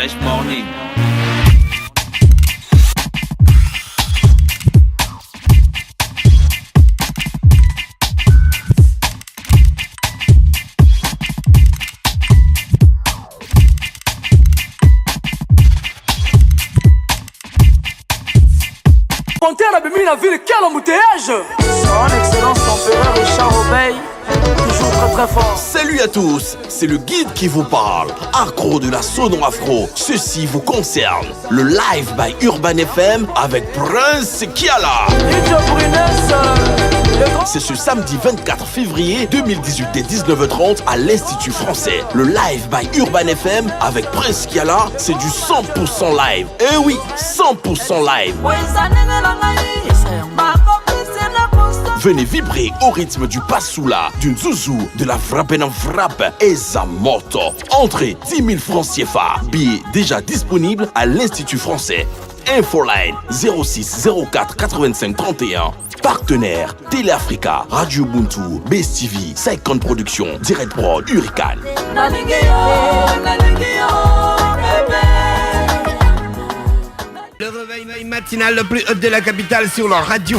Fresh Morning. Fontaine a mis la ville, quel embouteillage! Son excellence l'empereur Richard Obey, toujours très très fort. Salut à tous, c'est le guide qui vous parle. Accro de la sono afro, ceci vous concerne. Le live by Urban FM avec Prince Kiala. C'est ce samedi 24 février 2018 dès 19h30 à l'Institut français. Le live by Urban FM avec Prince Kiala, c'est du 100% live. Eh oui, 100% live. Venez vibrer au rythme du Passoula, du Nzouzou, de la frappe en frappe et sa moto. Entrée 10 000 francs CFA. Billets déjà disponibles à l'Institut français. Infoline 06 04 85 31. Partenaire Télé Africa, Radio Ubuntu, Best TV, 50 Productions, Direct Prod, Hurricane. Le réveil matinal le plus haut de la capitale sur la radio.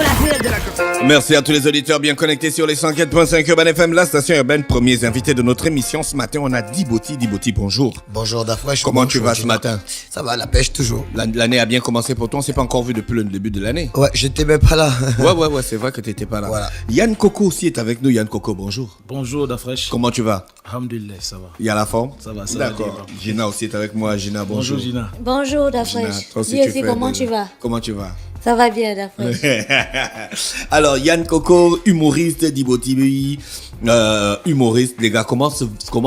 Merci à tous les auditeurs bien connectés sur les 104.5 Urban FM, la station urbaine. Premiers invités de notre émission. Ce matin, on a Diboti. Diboti, bonjour. Bonjour Dafresh. Comment tu vas ce matin? Ça va, la pêche toujours. L'année a bien commencé pour toi. On s'est pas encore vu depuis le début de l'année. Ouais, j'étais même pas là. Ouais, c'est vrai que tu n'étais pas là. Voilà. Yann Coco aussi est avec nous. Yann Coco, bonjour. Bonjour Dafresh. Comment tu vas? Alhamdulillah, ça va. Il y a la forme? Ça va, ça D'accord. va. Gina aussi est avec moi. Gina, bonjour. Bonjour Gina. Bonjour Gina, Dafresh. toi aussi, Dis tu aussi fais comment de- tu vas? Comment tu vas? Ça va bien Dafresh. Alors, Yann Coco, humoriste, Diboti, humoriste. Les gars, comment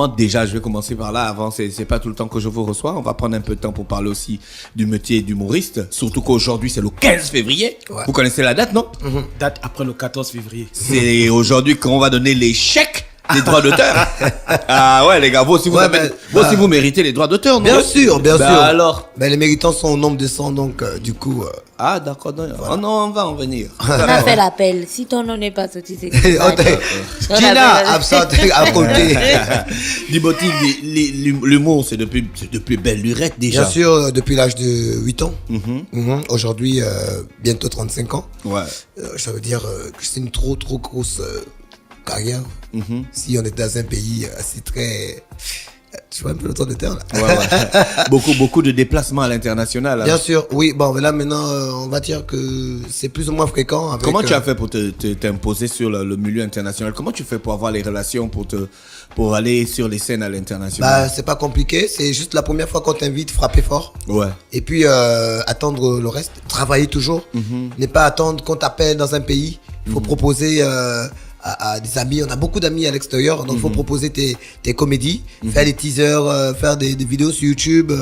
déjà, je vais commencer par là. Avant, c'est pas tout le temps que je vous reçois. On va prendre un peu de temps pour parler aussi du métier d'humoriste. Surtout qu'aujourd'hui, c'est le 15 février. Ouais. Vous connaissez la date, non? Date après le 14 février. C'est aujourd'hui qu'on va donner les chèques des droits d'auteur. Ah ouais, les gars, vous aussi, vous, Ouais, avez- ben, vous aussi, vous méritez les droits d'auteur, non? Bien sûr, bien Ben sûr. alors. Ben, les méritants sont au nombre de 100, donc du coup... Ah, d'accord. Non, oh, non, on va en venir. On a fait l'appel. Si ton nom n'est pas sorti, c'est que c'est on pas t'a- dit. Gina, absente à côté. Diboti, l'humour, c'est depuis belle lurette déjà. Bien sûr, depuis l'âge de 8 ans. Aujourd'hui, bientôt 35 ans. Ouais. Ça veut dire que c'est une trop grosse carrière. Si on était dans un pays assez très... Tu vois un peu le temps de terre là. Ouais. beaucoup de déplacements à l'international. Hein. Bien sûr, oui. Bon, mais là maintenant, on va dire que c'est plus ou moins fréquent. Avec, Comment tu as fait pour t'imposer sur le milieu international? Comment tu fais pour avoir les relations pour aller sur les scènes à l'international? Bah, c'est pas compliqué. C'est juste la première fois qu'on t'invite, frapper fort. Ouais. Et puis attendre le reste. Travailler toujours. Ne pas attendre qu'on t'appelle dans un pays. Il faut proposer à des amis. On a beaucoup d'amis à l'extérieur, donc il faut proposer tes comédies, faire des teasers, faire des vidéos sur YouTube,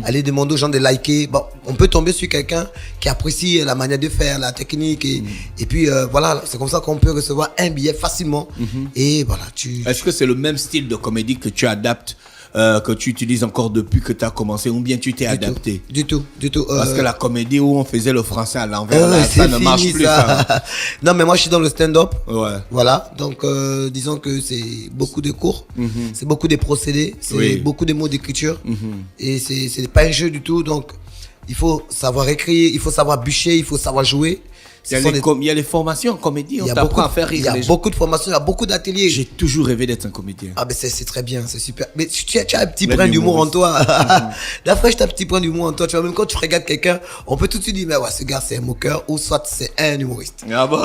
aller demander aux gens de liker. Bon, on peut tomber sur quelqu'un qui apprécie la manière de faire, la technique, et puis voilà, c'est comme ça qu'on peut recevoir un billet facilement. Et voilà, Est-ce que c'est le même style de comédie que tu adaptes, que tu utilises encore depuis que tu as commencé, ou bien tu t'es adapté? Du tout. Parce que la comédie où on faisait le français à l'envers, là, c'est ça ne marche fini, plus. ça. Ça. Non, mais moi je suis dans le stand-up. Ouais. Voilà, donc disons que c'est beaucoup de cours, c'est beaucoup de procédés, c'est beaucoup de mots d'écriture, et c'est pas un jeu du tout, donc il faut savoir écrire, il faut savoir bûcher, il faut savoir jouer. Il y a les formations en comédie, on t'apprend à faire rire. Il y a beaucoup de formations, il y a beaucoup d'ateliers. J'ai toujours rêvé d'être un comédien. Ah ben c'est très bien, c'est super. Mais tu as un petit brin d'humour en toi. D'après, tu as un petit brin d'humour en toi. Tu vois, même quand tu regardes quelqu'un, on peut tout de suite dire, mais ouais, ce gars c'est un moqueur, ou soit c'est un humoriste. Ah bon?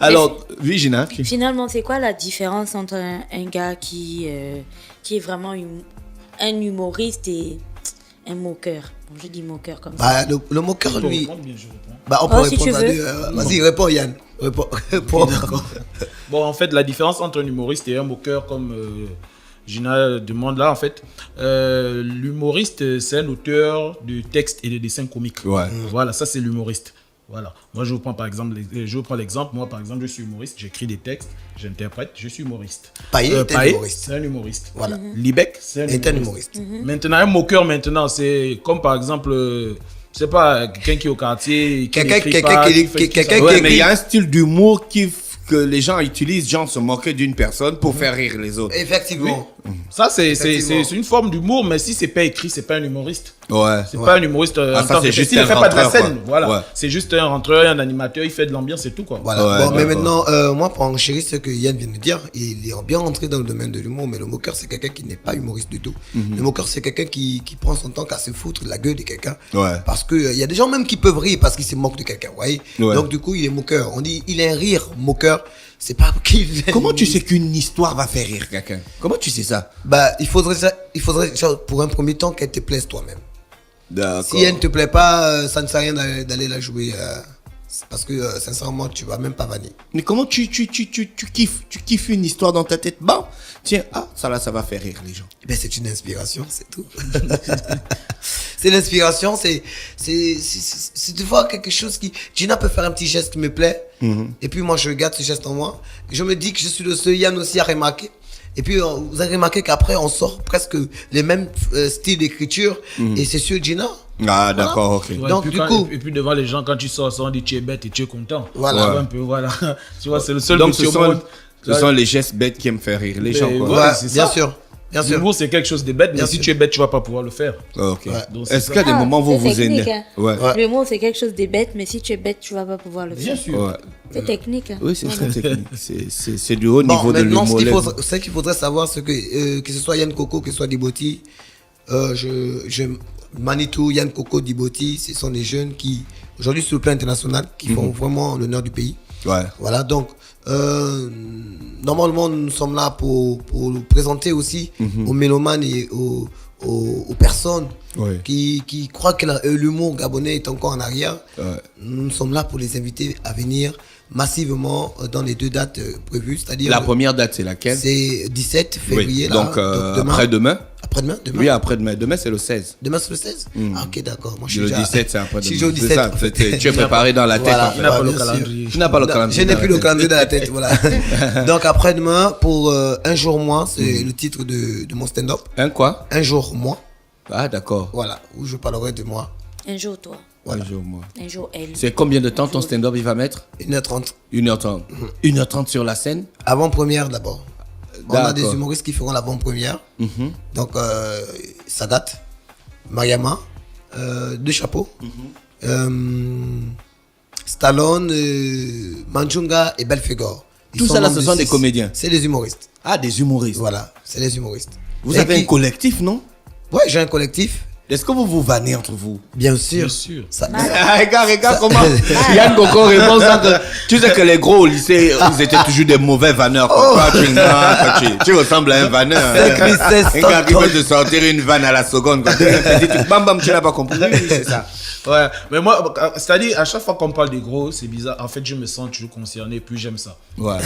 Alors, Vigina. Finalement, c'est quoi la différence entre un gars qui est vraiment un humoriste et un moqueur? Bon, je dis moqueur comme ça. Bah, le moqueur, lui. Bien, je réponds. Bah, on peut si répondre tu à veux. deux. Vas-y, réponds, Yann. Réponds. Bon, en fait, la différence entre un humoriste et un moqueur, comme Gina demande là, en fait, l'humoriste, c'est un auteur de textes et de dessins comiques. Ouais. Voilà, ça, c'est l'humoriste. Voilà. Moi, je vous prends par exemple, l'exemple. Moi, par exemple, je suis humoriste, j'écris des textes, j'interprète, je suis humoriste. Paillet est un humoriste. C'est un humoriste. Voilà. Libec, c'est Est un humoriste. Maintenant, un moqueur, maintenant, c'est comme par exemple, je sais pas, quelqu'un qui est au quartier, qui n'écrit pas, qui fait tout ça. Ouais, mais il y a un style d'humour que les gens utilisent, genre se moquer d'une personne pour faire rire les autres. Effectivement. Ça, c'est Effectivement. une forme d'humour, mais si c'est pas écrit, c'est pas un humoriste. Ouais. C'est pas un humoriste. En ça, tant c'est que juste il ne un fait pas de la rentreur, scène. quoi. Voilà. Ouais. C'est juste un rentreur, un animateur, il fait de l'ambiance et tout, quoi. Voilà. Ouais, Bon, mais d'accord. maintenant, moi, pour enchérir ce que Yann vient de dire, il est bien rentré dans le domaine de l'humour, mais le moqueur, c'est quelqu'un qui n'est pas humoriste du tout. Le moqueur, c'est quelqu'un qui prend son temps qu'à se foutre de la gueule de quelqu'un. Ouais. Parce que il y a des gens même qui peuvent rire parce qu'ils se moquent de quelqu'un, vous voyez. Ouais. Donc, du coup, il est moqueur. On dit, il a un rire moqueur. C'est pas qu'il. Comment tu sais qu'une histoire va faire rire quelqu'un? Comment tu sais ça? Bah, il faudrait, genre, pour un premier temps, qu'elle te plaise toi-même. D'accord. Si elle ne te plaît pas, ça ne sert à rien d'aller la jouer. Parce que, sincèrement, tu vas même pas vanner. Mais comment tu kiffes une histoire dans ta tête? Bon, tiens, ça là, ça va faire rire les gens. Ben, c'est une inspiration, c'est tout. C'est l'inspiration, c'est de voir quelque chose qui... Gina peut faire un petit geste qui me plaît, et puis moi, je garde ce geste en moi. Je me dis que je suis le seul Yann aussi à remarquer. Et puis, vous avez remarqué qu'après, on sort presque les mêmes styles d'écriture, et c'est sur Gina. Ah, d'accord, ok. Ouais, Donc, et puis du coup- et puis devant les gens, quand tu sors, on dit tu es bête et tu es content. Voilà. Tu vois, un peu, voilà. Tu vois, c'est le seul Donc, monsieur ce au monde. sont les gestes bêtes qui aiment faire rire les gens, quoi. Ouais, Ouais, c'est bien ça. sûr. Bien sûr. L'humour, c'est quelque chose de bête, mais Bien si sûr. tu es bête, tu vas pas pouvoir le faire. Ok. Ouais. Donc, c'est Est-ce ça. qu'il y a des moments où vous c'est technique, énervez? hein. Ouais. Ouais. Le mot, c'est quelque chose de bête, mais si tu es bête, tu vas pas pouvoir le Bien faire. sûr. Ouais. C'est technique. Hein. Oui, c'est très technique. C'est du haut Bon, niveau de maintenant, l'humour. ce qu'il faudrait savoir, c'est que ce soit Yann Coco, que ce soit Diboti, Manitou, Yann Coco, Diboti, ce sont des jeunes qui, aujourd'hui sur le plan international, qui font vraiment l'honneur du pays. Ouais. Voilà, donc, normalement, nous sommes là pour nous présenter aussi aux mélomanes et aux personnes Ouais. qui croient que l'humour gabonais est encore en arrière. Ouais. Nous sommes là pour les inviter à venir massivement dans les 2 dates prévues, c'est-à-dire La première date, c'est laquelle? c'est 17 février. Oui. Là, Donc, demain. après-demain? Après-demain demain. Oui, après-demain. Demain, c'est le 16. Demain, c'est le 16 Ah, ok, d'accord. Moi, je suis Le déjà... 17, c'est après-demain. Je suis déjà au C'est 17. ça, tu es préparé dans la tête. Voilà. en fait. Il n'a pas le bien sûr. calendrier. Tu n'as pas le Non, calendrier. je n'ai dans plus la le tête. calendrier dans la tête, voilà. Donc après-demain, pour un jour moins, c'est le titre de mon stand-up. Un quoi? Un jour moins, Ah, d'accord. voilà, où je parlerai de moi. Un jour, toi. Un jour, moi. Un jour, elle. C'est combien de temps ton stand-up il va mettre? 1h30. 1h30. 1h30 sur la scène? Avant-première d'abord. On a des D'accord. humoristes qui feront l'avant-première. Donc, Sadat, Mariama, Deux Chapeaux, Stallone, Manjunga et Belfegor. Ils Tout ça là, membres ce du sont des 6. comédiens. C'est des humoristes. Ah, des humoristes. Voilà, c'est les humoristes. Vous Et avez qui- un collectif, non? Ouais, j'ai un collectif. Est-ce que vous vous vannez entre vous? Bien sûr. Bien sûr. Ça- Regarde comment Yann Coco répond ça. Tu sais que les gros au lycée, ils étaient toujours des mauvais vanneurs. Quoi. Tu ressembles à un vanneur. Un gars qui veut te sortir une vanne à la seconde. Quoi. Bam bam, tu n'as pas compris. Oui, c'est ça. Ouais, mais moi, c'est-à-dire, à chaque fois qu'on parle des gros, c'est bizarre. En fait, je me sens toujours concerné, puis j'aime ça. Ouais.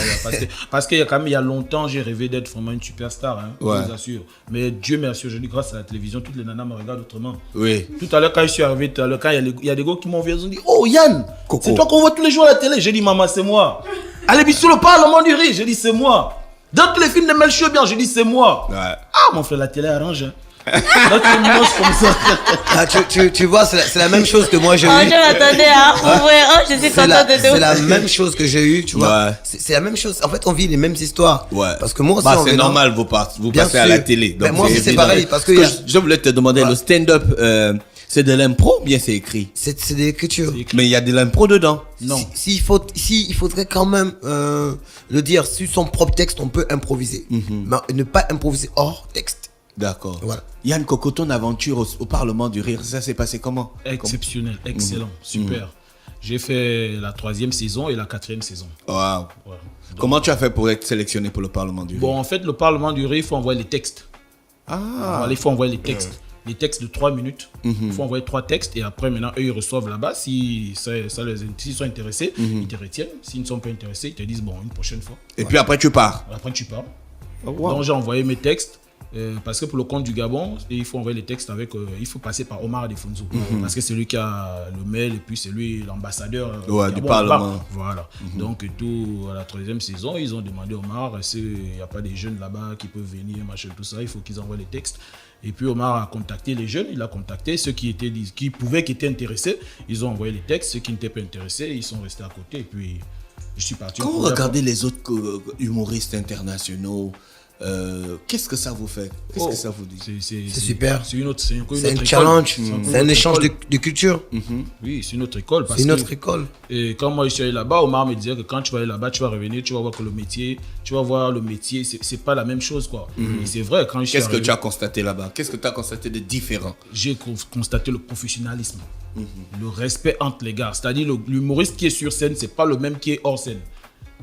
Parce qu'il y a quand même, il y a longtemps, j'ai rêvé d'être vraiment une superstar, hein, Ouais. je vous assure. Mais Dieu merci, aujourd'hui, grâce à la télévision, toutes les nanas me regardent autrement. Oui. Tout à l'heure, quand je suis arrivé, quand il y a des gars qui m'ont vu, ils ont dit, oh Yann, Coco. c'est toi qu'on voit tous les jours à la télé. J'ai dit, maman, c'est moi. Allez, sur le Parlement du riz, j'ai dit, c'est moi. Dans tous les films de Melchior bien, j'ai dit, c'est moi. Ouais. Ah, mon frère, la télé arrange. Hein. Là, tu me manges comme ça. Ah, tu vois, c'est la même chose que moi j'ai Oh, eu. je m'attendais à ouvrir. Oh, je suis C'est la, contente de c'est la même chose que j'ai eu, tu vois. Ouais. C'est la même chose. En fait, on vit les mêmes histoires. Ouais. Parce que moi aussi, Bah, en c'est venant- normal, vous Bien passez à sûr. la télé. Ben, moi aussi, c'est évident. pareil, parce que Que y a- je voulais te demander, Ouais. le stand-up, c'est de l'impro ou bien c'est écrit? C'est de l'écriture. Mais il y a de l'impro dedans. Non. Il faudrait quand même le dire. Sur son propre texte, on peut improviser. Mais ne pas improviser hors texte. D'accord. Voilà. Yann Coco, ton aventure au Parlement du Rire, ça s'est passé comment? Exceptionnel, excellent, super. J'ai fait la 3e saison et la 4e saison. Waouh. Ouais. Comment tu as fait pour être sélectionné pour le Parlement du Rire? Bon, en fait, le Parlement du Rire, il faut envoyer les textes. Ah. Voilà, il faut envoyer les textes. Les textes de 3 minutes. Il faut envoyer 3 textes et après, maintenant, eux, ils reçoivent là-bas. S'ils sont intéressés, ils te retiennent. S'ils ne sont pas intéressés, ils te disent, bon, une prochaine fois. Et puis après, tu pars. Après, tu pars. wow. Donc, j'ai envoyé mes textes. Parce que pour le compte du Gabon, il faut envoyer les textes avec. Il faut passer par Omar Defonso. Parce que c'est lui qui a le mail et puis c'est lui l'ambassadeur Ouais, du Gabon Parlement. là-bas. Voilà. Donc, tout à la 3e saison, ils ont demandé à Omar s'il n'y a pas des jeunes là-bas qui peuvent venir, machin, tout ça. Il faut qu'ils envoient les textes. Et puis Omar a contacté les jeunes, il a contacté ceux qui étaient intéressés. Ils ont envoyé les textes. Ceux qui n'étaient pas intéressés, ils sont restés à côté. Et puis, je suis parti. Quand vous regardez les autres humoristes internationaux, Qu'est-ce que ça vous fait? Qu'est-ce que ça vous dit? C'est super. C'est une autre, c'est C'est un challenge, c'est un échange de culture. Oui, c'est une autre école. C'est une autre école. Et quand moi je suis allé là-bas, Omar me disait que quand tu vas aller là-bas, tu vas revenir, tu vas voir que le métier, c'est pas la même chose, quoi. Et c'est vrai, quand je suis Qu'est-ce que arrivé, tu as constaté là-bas? Qu'est-ce que tu as constaté de différent? j'ai constaté le professionnalisme, le respect entre les gars. C'est-à-dire l'humoriste qui est sur scène, c'est pas le même qui est hors scène.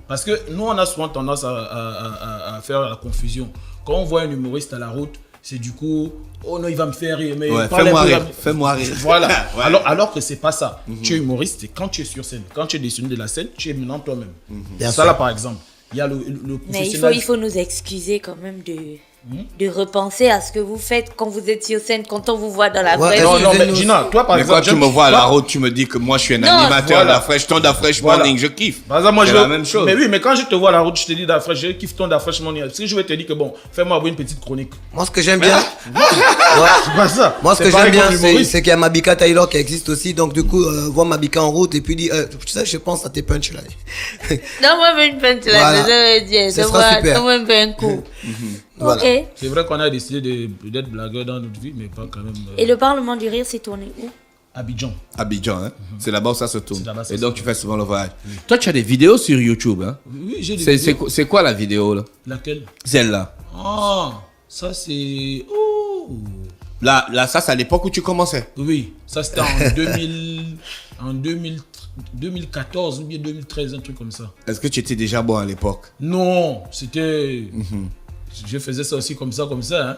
Parce que nous, on a souvent tendance à faire la confusion. Quand on voit un humoriste à la route, c'est du coup, oh non, il va me faire rire. Mais Ouais, fais-moi rire. Voilà. Ouais. Alors que c'est pas ça. Tu es humoriste, c'est quand tu es sur scène. Quand tu es descendu de la scène, tu es maintenant toi-même. Bien Ça sûr. là, par exemple, il y a le Mais professionnalisme. il faut nous excuser quand même de repenser à ce que vous faites quand vous êtes sur scène, quand on vous voit dans la Ouais, vraie Non, vie. non, mais Excusez-nous. Gina, toi par Mais exemple. quand tu me vois à la route, tu me dis que moi je suis un Non, animateur voilà. d'Afresh, ton d'Afresh Voilà. Morning, je kiffe. Par exemple, moi, C'est la même chose. Mais oui, mais quand je te vois à la route, je te dis d'Afresh, je kiffe ton d'Afresh Morning. Parce que je vais te dire que bon, fais-moi une petite chronique. Moi, ce que j'aime bien, C'est pas ça. moi, ce C'est que j'aime pareil bien, comme c'est l'humoriste. qu'il y a Mabika Taylor qui existe aussi. Donc, du coup, voir Mabika en route et puis dire, tu sais, je pense à tes punchlines. Donne-moi une punchline, Voilà. je vais dire. Ce sera super. Donne-moi un peu un coup. Voilà. Ok. C'est vrai qu'on a décidé d'être blagueur dans notre vie, mais pas quand même. Et le Parlement du Rire s'est tourné où? Abidjan. Abidjan, hein? C'est là-bas où ça se tourne. C'est là-bas, ça Et se donc tu fais souvent le voyage. Toi, tu as des vidéos sur YouTube, hein? Oui, j'ai des vidéos. C'est quoi la vidéo, là? Laquelle? Celle-là. Ah, ça c'est. Oh. Là, ça, c'est à l'époque où tu commençais. Oui, ça c'était en 2014 ou bien 2013, un truc comme ça. Est-ce que tu étais déjà bon à l'époque? Non, c'était. Je faisais ça aussi comme ça, hein.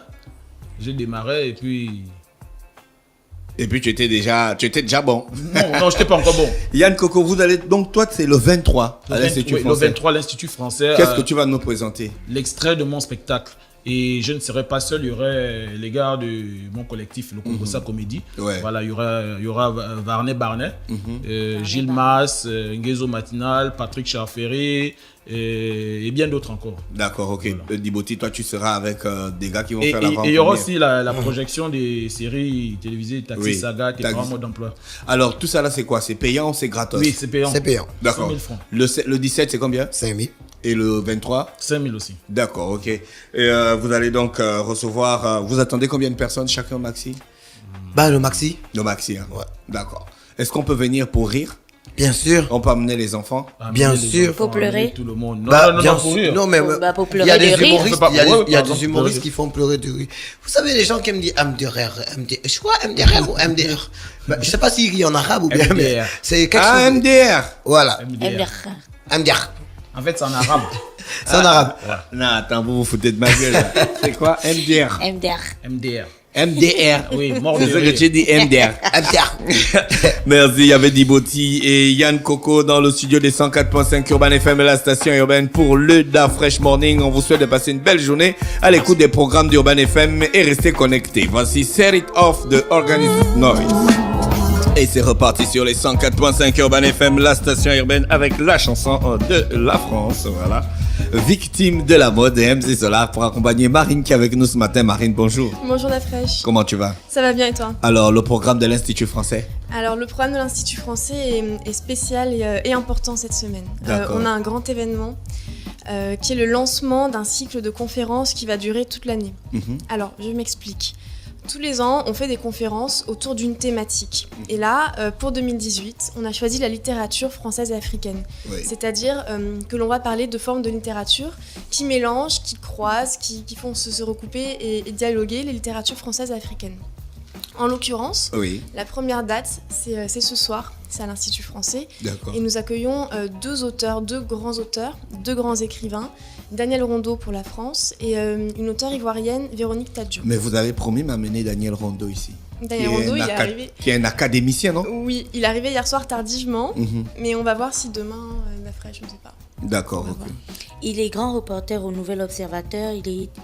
J'ai démarré et puis. Et puis tu étais déjà bon. Non, j'étais pas encore bon. Yann Coco, vous allez donc toi c'est le 23 à l'Institut Oui, le français. 23 à l'Institut français. Qu'est-ce que tu vas nous présenter? L'extrait de mon spectacle. Et je ne serai pas seul, il y aurait les gars de mon collectif, le Congossa Comédie. Ouais. Voilà, il y aura Varney Barnet, Gilles Mas, Ngezo Matinal, Patrick Charferry et bien d'autres encore. D'accord, ok. Voilà. Diboti, toi tu seras avec des gars qui vont Et faire la vente. il y aura aussi la projection des séries télévisées Taxi Oui, Saga, Tes Taxi. parents mode d'emploi. Alors tout ça là c'est quoi? C'est payant ou c'est gratos? Oui, c'est payant. C'est payant. D'accord. 5 000 francs. Le 17 c'est combien? 5 000. Et le 23? 5 000 aussi. D'accord, ok. Et vous allez donc recevoir... vous attendez combien de personnes chacun maxi? Bah, le maxi, Le maxi, hein? Ouais. D'accord. Est-ce qu'on peut venir pour rire? bien sûr. On peut amener les enfants? Amener les sûr. enfants, Faut pleurer. amener tout le monde. Non, Bah, non, bien pour sûr. rire. Non, mais Bah, pour il y a pleurer de des rire. humoristes, On peut pas- il y a pardon, des humoristes pleurer. qui font pleurer de rire. Vous savez, les gens qui me disent MDR, je crois MDR ou MDR. Bah, je sais pas s'il rit en arabe ou bien, mais MDR. c'est quelque Ah, chose. MDR! Voilà, MDR. MDR. En fait, c'est en arabe. C'est en arabe. Non, attends, vous vous foutez de ma gueule. Là. C'est quoi? MDR. MDR. MDR. MDR. Oui, mort de C'est ça que rire. tu dis MDR. MDR. Merci, il y avait Diboti et Yann Coco dans le studio des 104.5 Urban FM et la station urbaine pour le Da Fresh Morning. On vous souhaite de passer une belle journée à l'écoute des programmes d'Urban FM et restez connectés. Voici Set It Off de Organic Noise. Et c'est reparti sur les 104.5 Urban FM, la station urbaine avec la chanson de la France. Voilà. Victime de la mode et MC Solar pour accompagner Marine qui est avec nous ce matin. Marine, bonjour. Bonjour la fraîche. Comment tu vas? Ça va bien et toi? Alors, le programme de l'Institut français? Alors le programme de l'Institut français est spécial et important cette semaine. D'accord. On a un grand événement qui est le lancement d'un cycle de conférences qui va durer toute l'année. Alors je m'explique. Tous les ans, on fait des conférences autour d'une thématique. Et là, pour 2018, on a choisi la littérature française et africaine. Oui. C'est-à-dire que l'on va parler de formes de littérature qui mélangent, qui croisent, qui font se recouper et dialoguer les littératures françaises et africaines. En l'occurrence, Oui, la première date, c'est ce soir, c'est à l'Institut français. d'accord. Et nous accueillons deux grands auteurs, deux grands écrivains, Daniel Rondeau pour la France et une auteure ivoirienne, Véronique Tadjo. Mais vous avez promis m'amener Daniel Rondeau ici. Daniel Rondeau, il est arrivé. Qui est un académicien, non? Oui, il est arrivé hier soir tardivement, Mhm. mais on va voir si demain il m'a fraîche, je ne sais pas. D'accord, On va ok. voir. Il est grand reporter au Nouvel Observateur.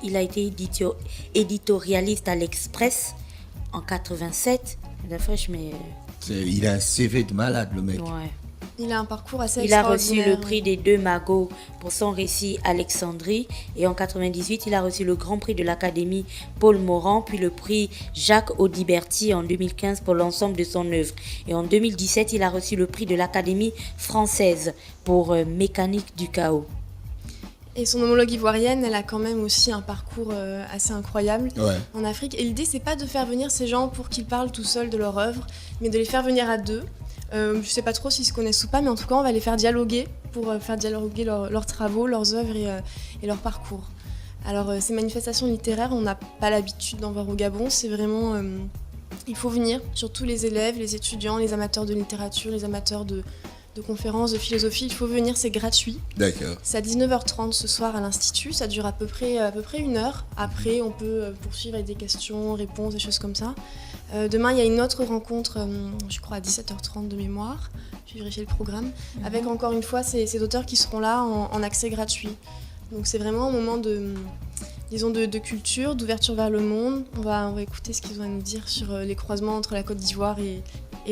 Il a été éditorialiste à l'Express en 87. La fraîche, mais Il a un CV de malade, le mec. ouais. Il a un parcours assez Il a reçu extraordinaire. le prix des deux magots pour son récit Alexandrie. Et en 98, il a reçu le grand prix de l'Académie Paul Morand, puis le prix Jacques Audiberti en 2015 pour l'ensemble de son œuvre. Et en 2017, il a reçu le prix de l'Académie française pour Mécanique du chaos. Et son homologue ivoirienne, elle a quand même aussi un parcours assez incroyable en Afrique. Et l'idée, c'est pas de faire venir ces gens pour qu'ils parlent tout seuls de leur œuvre, mais de les faire venir à deux. Je sais pas trop s'ils se connaissent ou pas, mais en tout cas, on va les faire dialoguer pour faire dialoguer leurs travaux, leurs œuvres et leur parcours. Alors, ces manifestations littéraires, on n'a pas l'habitude d'en voir au Gabon. C'est vraiment... il faut venir, surtout les élèves, les étudiants, les amateurs de littérature, les amateurs de conférences, de philosophie. Il faut venir, c'est gratuit. D'accord. C'est à 19h30 ce soir à l'Institut. Ça dure à peu près 1 heure. Après, on peut poursuivre avec des questions, réponses, des choses comme ça. Demain, il y a une autre rencontre, je crois à 17h30 de mémoire. Je vais vérifier le programme. Avec encore une fois ces auteurs qui seront là en accès gratuit. Donc c'est vraiment un moment de culture, d'ouverture vers le monde. On va écouter ce qu'ils ont à nous dire sur les croisements entre la Côte d'Ivoire et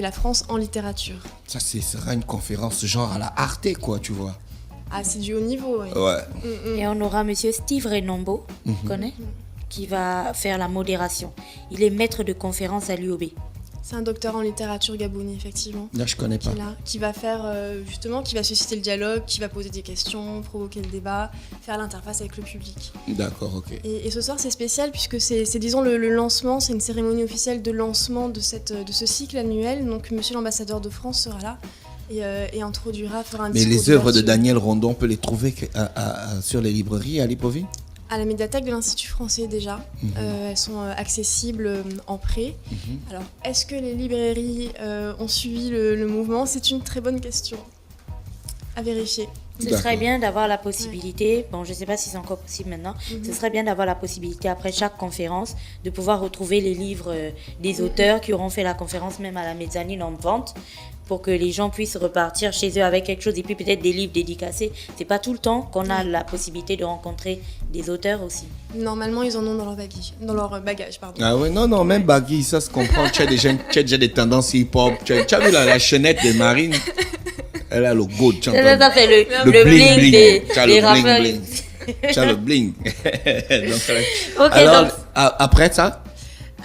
la France en littérature. Ça, sera une conférence genre à la Arte, quoi, tu vois. Ah, c'est du haut niveau, oui. Ouais. Et on aura monsieur Steve Renombo, tu connais, qui va faire la modération. Il est maître de conférence à l'UOB. C'est un docteur en littérature gabonais, effectivement. Là, je connais pas. Qui va faire, justement, qui va susciter le dialogue, qui va poser des questions, provoquer le débat, faire l'interface avec le public. D'accord, ok. Et ce soir, c'est spécial puisque c'est disons, le lancement, c'est une cérémonie officielle de lancement de ce cycle annuel. Donc, monsieur l'ambassadeur de France sera là et introduira, fera un discours. Mais les œuvres de Daniel Rondon, on peut les trouver sur les librairies à Libreville? À la médiathèque de l'Institut français déjà. Elles sont accessibles en prêt. Alors, est-ce que les librairies ont suivi le mouvement? C'est une très bonne question à vérifier. Ce serait bien d'avoir la possibilité, bon je ne sais pas si c'est encore possible maintenant, ce serait bien d'avoir la possibilité après chaque conférence de pouvoir retrouver les livres des auteurs qui auront fait la conférence même à la mezzanine en vente pour que les gens puissent repartir chez eux avec quelque chose et puis peut-être des livres dédicacés. C'est pas tout le temps qu'on a la possibilité de rencontrer des auteurs aussi. Normalement, ils en ont dans leur bagage. Ah ouais, non, même baggy, ça se comprend. Tu as déjà des tendances hip-hop. Tu as vu la chaînette de Marine? Elle a le gold. Ça fait le bling des rappeurs. Tu as le bling. Ok, alors, donc... après ça?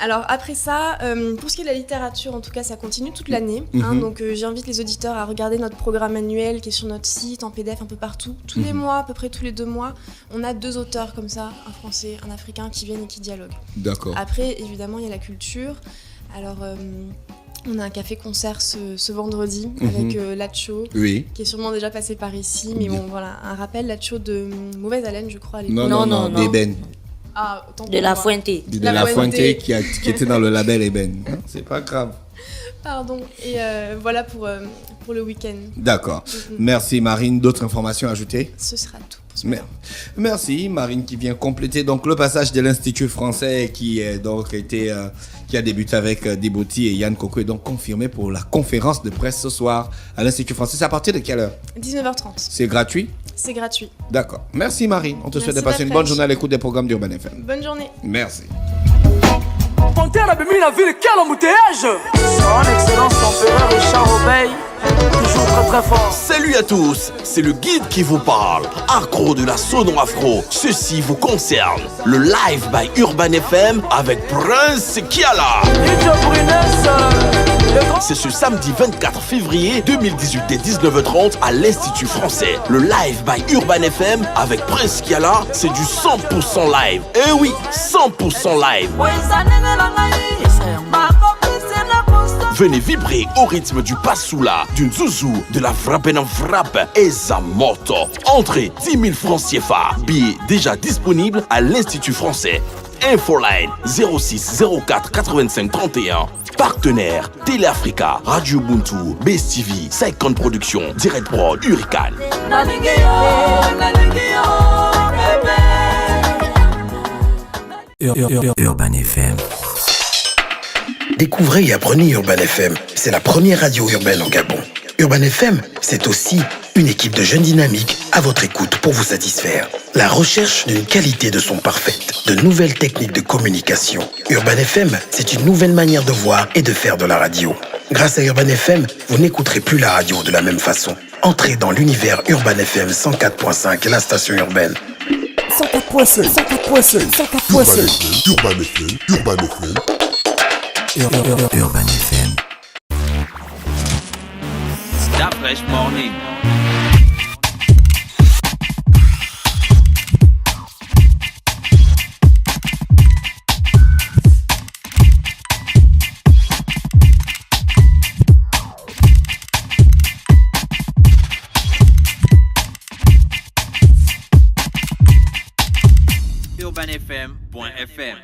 Alors après ça, pour ce qui est de la littérature, en tout cas, ça continue toute l'année. Donc j'invite les auditeurs à regarder notre programme annuel qui est sur notre site, en PDF, un peu partout. Tous les mois, à peu près tous les 2 mois, on a 2 auteurs comme ça, un français, un africain, qui viennent et qui dialoguent. D'accord. Après, évidemment, il y a la culture. Alors, on a un café-concert ce vendredi avec Lacho, qui est sûrement déjà passé par ici. Mais bon, voilà, un rappel, Lacho de Mauvaise Haleine, je crois. Non, d'Eben. Ah, de La Fuente. De La Fuente qui était dans le label Eben. C'est pas grave. Pardon. Et voilà pour le week-end. D'accord. Merci Marine. D'autres informations à ajouter? Ce sera tout pour ce moment. Merci Marine qui vient compléter donc le passage de l'Institut français qui a débuté avec Diboti et Yann Coco est donc confirmé pour la conférence de presse ce soir à l'Institut français. C'est à partir de quelle heure? 19h30. C'est gratuit? C'est gratuit. D'accord. Merci Marine. On te souhaite de passer une bonne journée à l'écoute des programmes d'Urban FM. Bonne journée. Merci. Panthère a béni la ville, quel embouteillage! Son excellence l'empereur Richard Obey, toujours très très fort. Salut à tous, c'est le guide qui vous parle. Accro de la sono afro, ceci vous concerne. Le live by Urban FM avec Prince Kiala. C'est ce samedi 24 février 2018 dès 19h30 à l'Institut français. Le live by Urban FM avec Prince Kiala, c'est du 100% live. Eh oui, 100% live. Venez vibrer au rythme du Passoula, du Zouzou, de la Frappe en Frappe et Zamoto. Entrée 10 000 francs CFA. Billets déjà disponibles à l'Institut français. Infoline 06 04 85 31. Partenaires Télé Africa, Radio Ubuntu, Best TV, 50 Productions, Direct Prod, Hurricane. Urban FM. Découvrez et apprenez Urban FM. C'est la première radio urbaine en Gabon. Urban FM, c'est aussi une équipe de jeunes dynamiques à votre écoute pour vous satisfaire. La recherche d'une qualité de son parfaite, de nouvelles techniques de communication. Urban FM, c'est une nouvelle manière de voir et de faire de la radio. Grâce à Urban FM, vous n'écouterez plus la radio de la même façon. Entrez dans l'univers Urban FM 104.5, la station urbaine. 104.5, 104.5, 104.5. Urban FM, Urban FM. Urban FM. That fresh morning. urbanfm.fm.